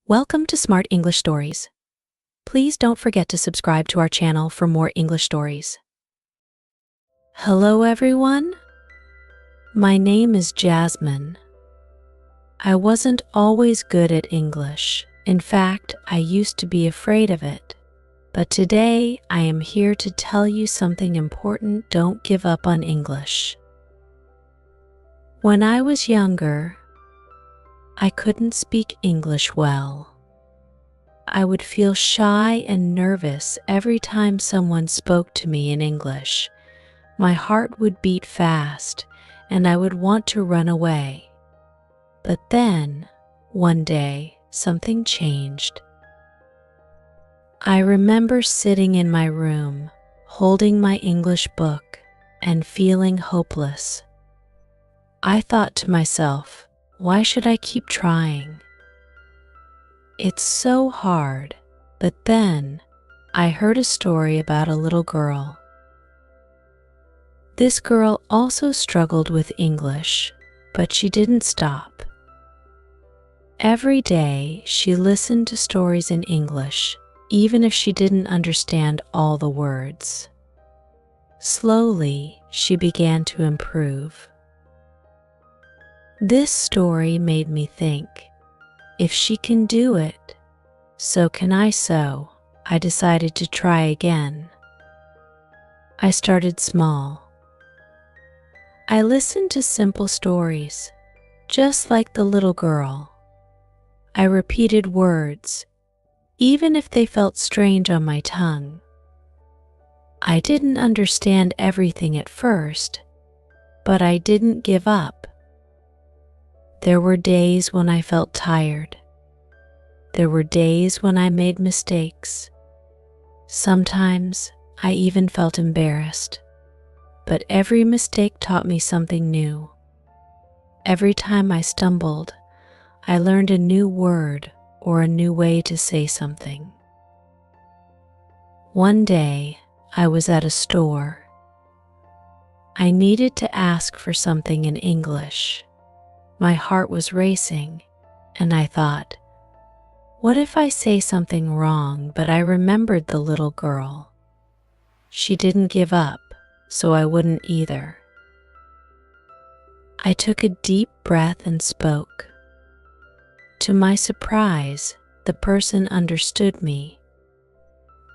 Welcome to Smart English Stories. Please don't forget to subscribe to our channel for more English stories. Hello everyone. My name is Jasmine. I wasn't always good at English. In fact, I used to be afraid of it. But today, I am here to tell you something important. Don't give up on English. When I was younger, I couldn't speak English well. I would feel shy and nervous every time someone spoke to me in English. My heart would beat fast, and I would want to run away. But then, one day, something changed. I remember sitting in my room, holding my English book, and feeling hopeless. I thought to myself, why should I keep trying? It's so hard. But then, I heard a story about a little girl. This girl also struggled with English, but she didn't stop. Every day, she listened to stories in English, even if she didn't understand all the words. Slowly, she began to improve. This story made me think, if she can do it, so can I. So I decided to try again. I started small. I listened to simple stories, just like the little girl. I repeated words, even if they felt strange on my tongue. I didn't understand everything at first, but I didn't give up. There were days when I felt tired. There were days when I made mistakes. Sometimes I even felt embarrassed. But every mistake taught me something new. Every time I stumbled, I learned a new word or a new way to say something. One day, I was at a store. I needed to ask for something in English. My heart was racing, and I thought, what if I say something wrong? But I remembered the little girl. She didn't give up, so I wouldn't either. I took a deep breath and spoke. To my surprise, the person understood me.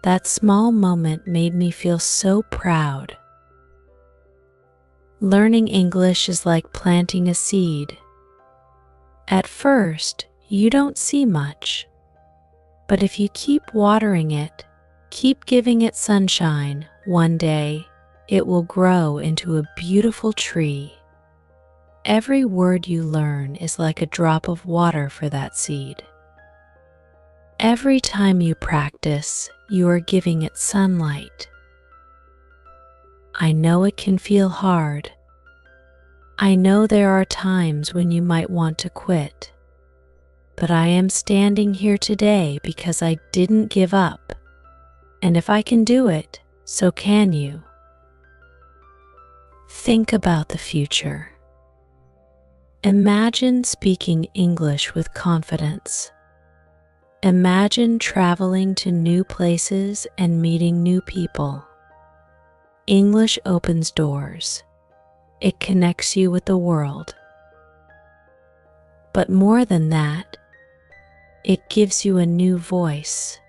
That small moment made me feel so proud. Learning English is like planting a seed. At first, you don't see much, but if you keep watering it, keep giving it sunshine, one day, it will grow into a beautiful tree. Every word you learn is like a drop of water for that seed. Every time you practice, you are giving it sunlight. I know it can feel hard. I know there are times when you might want to quit, but I am standing here today because I didn't give up. And if I can do it, so can you. Think about the future. Imagine speaking English with confidence. Imagine traveling to new places and meeting new people. English opens doors. It connects you with the world. But more than that, it gives you a new voice.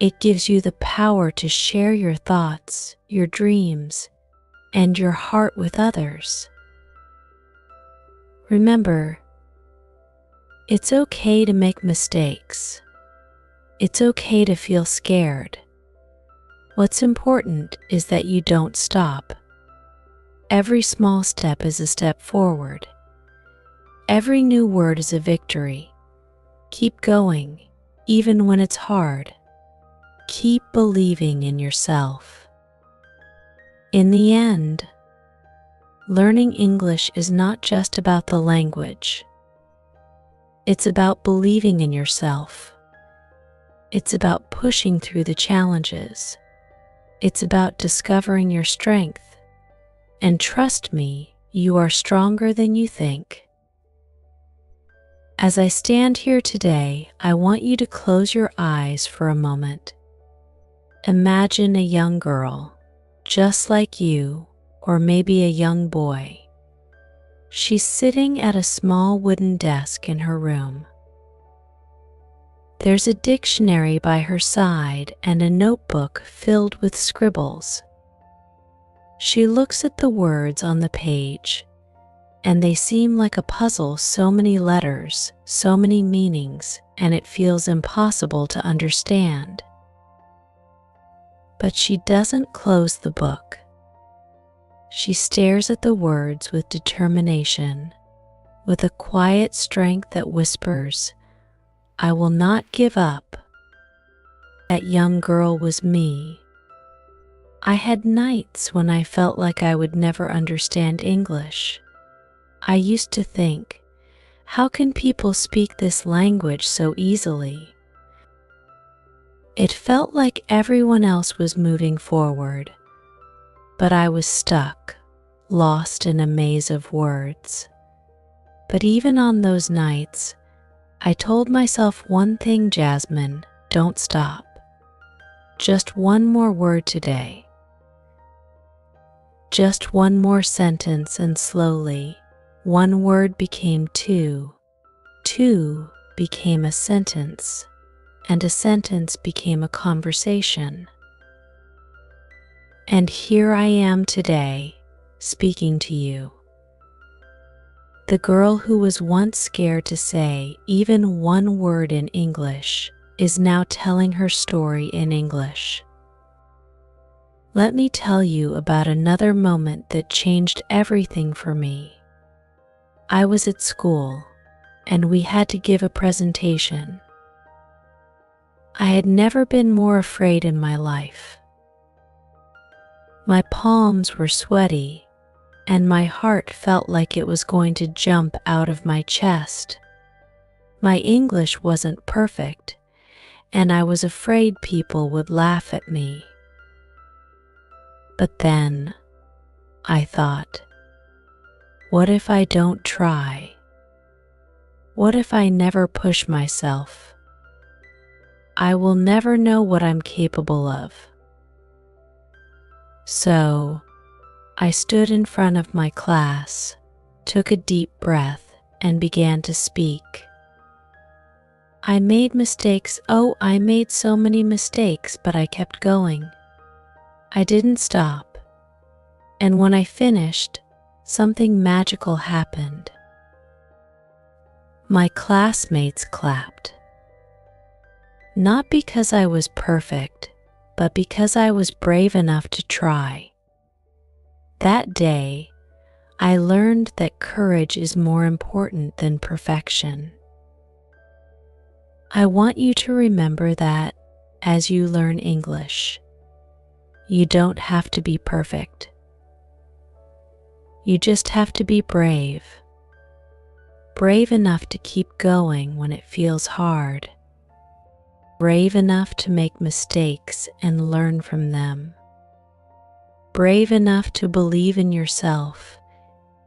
It gives you the power to share your thoughts, your dreams, and your heart with others. Remember, it's okay to make mistakes. It's okay to feel scared. What's important is that you don't stop. Every small step is a step forward. Every new word is a victory. Keep going, even when it's hard. Keep believing in yourself. In the end, learning English is not just about the language. It's about believing in yourself. It's about pushing through the challenges. It's about discovering your strength. And trust me, you are stronger than you think. As I stand here today, I want you to close your eyes for a moment. Imagine a young girl, just like you, or maybe a young boy. She's sitting at a small wooden desk in her room. There's a dictionary by her side and a notebook filled with scribbles. She looks at the words on the page, and they seem like a puzzle, so many letters, so many meanings, and it feels impossible to understand. But she doesn't close the book. She stares at the words with determination, with a quiet strength that whispers, "I will not give up." That young girl was me. I had nights when I felt like I would never understand English. I used to think, how can people speak this language so easily? It felt like everyone else was moving forward, but I was stuck, lost in a maze of words. But even on those nights, I told myself one thing, Jasmine, don't stop. Just one more word today. Just one more sentence, and slowly, one word became two. Two became a sentence, and a sentence became a conversation. And here I am today, speaking to you. The girl who was once scared to say even one word in English is now telling her story in English. Let me tell you about another moment that changed everything for me. I was at school, and we had to give a presentation. I had never been more afraid in my life. My palms were sweaty, and my heart felt like it was going to jump out of my chest. My English wasn't perfect, and I was afraid people would laugh at me. But then, I thought, what if I don't try? What if I never push myself? I will never know what I'm capable of. So, I stood in front of my class, took a deep breath, and began to speak. I made mistakes. Oh, I made so many mistakes, but I kept going. I didn't stop. And when I finished, something magical happened. My classmates clapped. Not because I was perfect, but because I was brave enough to try. That day, I learned that courage is more important than perfection. I want you to remember that as you learn English, you don't have to be perfect. You just have to be brave. Brave enough to keep going when it feels hard. Brave enough to make mistakes and learn from them. Brave enough to believe in yourself,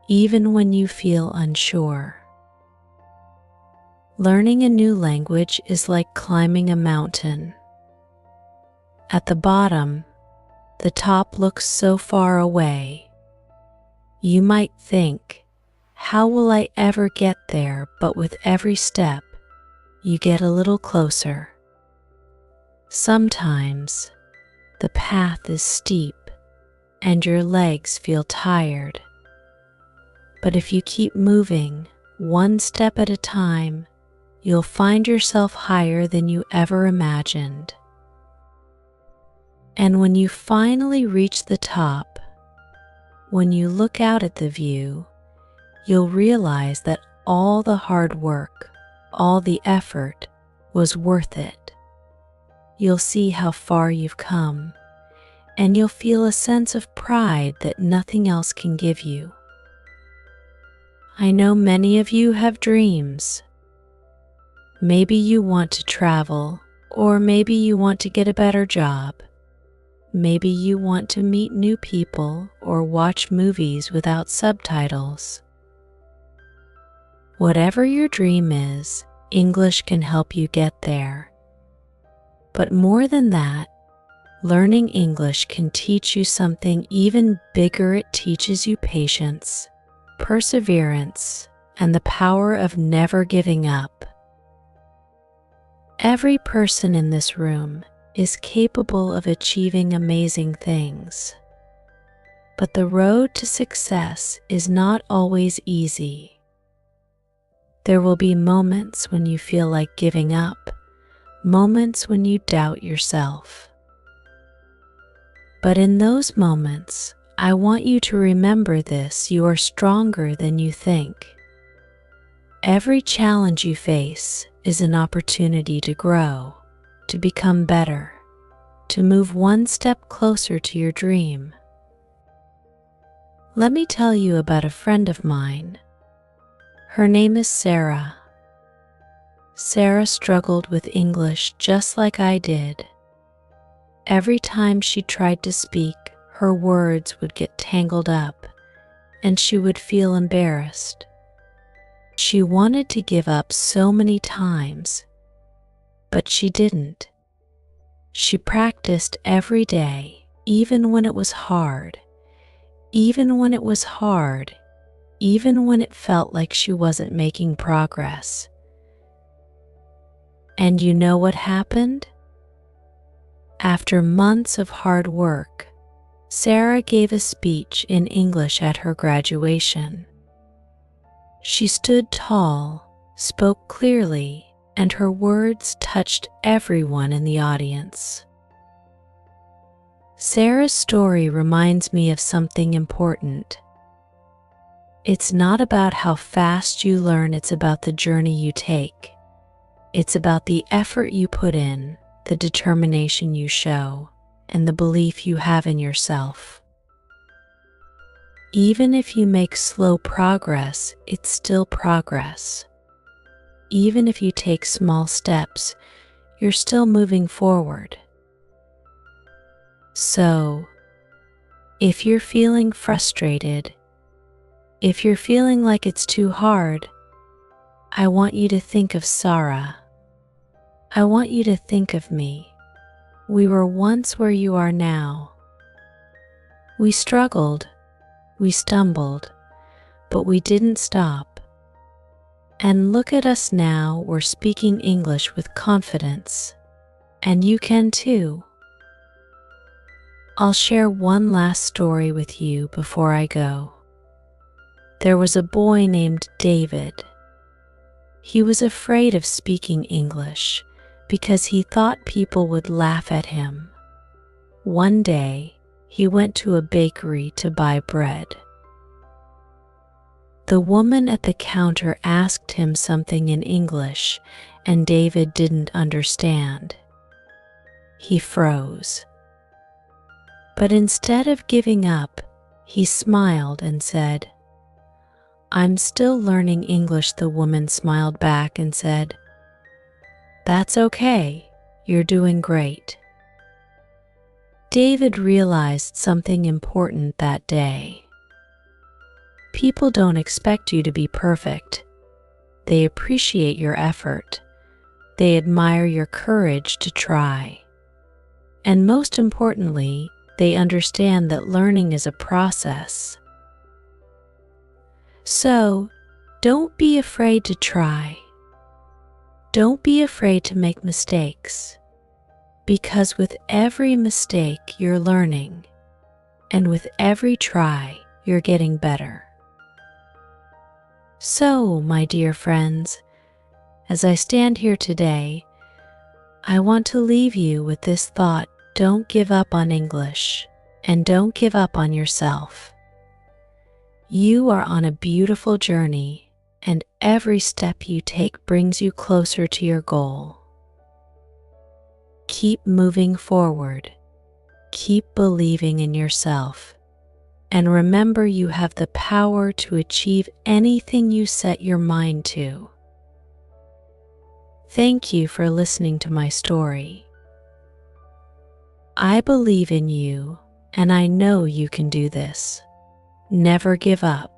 even when you feel unsure. Learning a new language is like climbing a mountain. At the bottom, the top looks so far away. You might think, how will I ever get there? But with every step, you get a little closer. Sometimes, the path is steep and your legs feel tired. But if you keep moving, one step at a time, you'll find yourself higher than you ever imagined. And when you finally reach the top, when you look out at the view, you'll realize that all the hard work, all the effort was worth it. You'll see how far you've come, and you'll feel a sense of pride that nothing else can give you. I know many of you have dreams. Maybe you want to travel, or maybe you want to get a better job. Maybe you want to meet new people or watch movies without subtitles. Whatever your dream is, English can help you get there. But more than that, learning English can teach you something even bigger. It teaches you patience, perseverance, and the power of never giving up. Every person in this room is capable of achieving amazing things. But the road to success is not always easy. There will be moments when you feel like giving up, moments when you doubt yourself. But in those moments, I want you to remember this: you are stronger than you think. Every challenge you face is an opportunity to grow, to become better, to move one step closer to your dream. Let me tell you about a friend of mine. Her name is Sarah. Sarah struggled with English just like I did. Every time she tried to speak, her words would get tangled up, and she would feel embarrassed. She wanted to give up so many times, but she didn't. She practiced every day, even when it was hard, even when it felt like she wasn't making progress. And you know what happened? After months of hard work, Sarah gave a speech in English at her graduation. She stood tall, spoke clearly, and her words touched everyone in the audience. Sarah's story reminds me of something important. It's not about how fast you learn, it's about the journey you take. It's about the effort you put in, the determination you show, and the belief you have in yourself. Even if you make slow progress, it's still progress. Even if you take small steps, you're still moving forward. So, if you're feeling frustrated, if you're feeling like it's too hard, I want you to think of Sarah. I want you to think of me. We were once where you are now. We struggled, we stumbled, but we didn't stop. And look at us now, we're speaking English with confidence. And you can too. I'll share one last story with you before I go. There was a boy named David. He was afraid of speaking English because he thought people would laugh at him. One day, he went to a bakery to buy bread. The woman at the counter asked him something in English, and David didn't understand. He froze. But instead of giving up, he smiled and said, "I'm still learning English." The woman smiled back and said, "That's okay, you're doing great." David realized something important that day. People don't expect you to be perfect. They appreciate your effort. They admire your courage to try. And most importantly, they understand that learning is a process. So, don't be afraid to try. Don't be afraid to make mistakes, because with every mistake you're learning, and with every try you're getting better. So, my dear friends, as I stand here today, I want to leave you with this thought: don't give up on English, and don't give up on yourself. You are on a beautiful journey, and every step you take brings you closer to your goal. Keep moving forward. Keep believing in yourself. And remember, you have the power to achieve anything you set your mind to. Thank you for listening to my story. I believe in you, and I know you can do this. Never give up.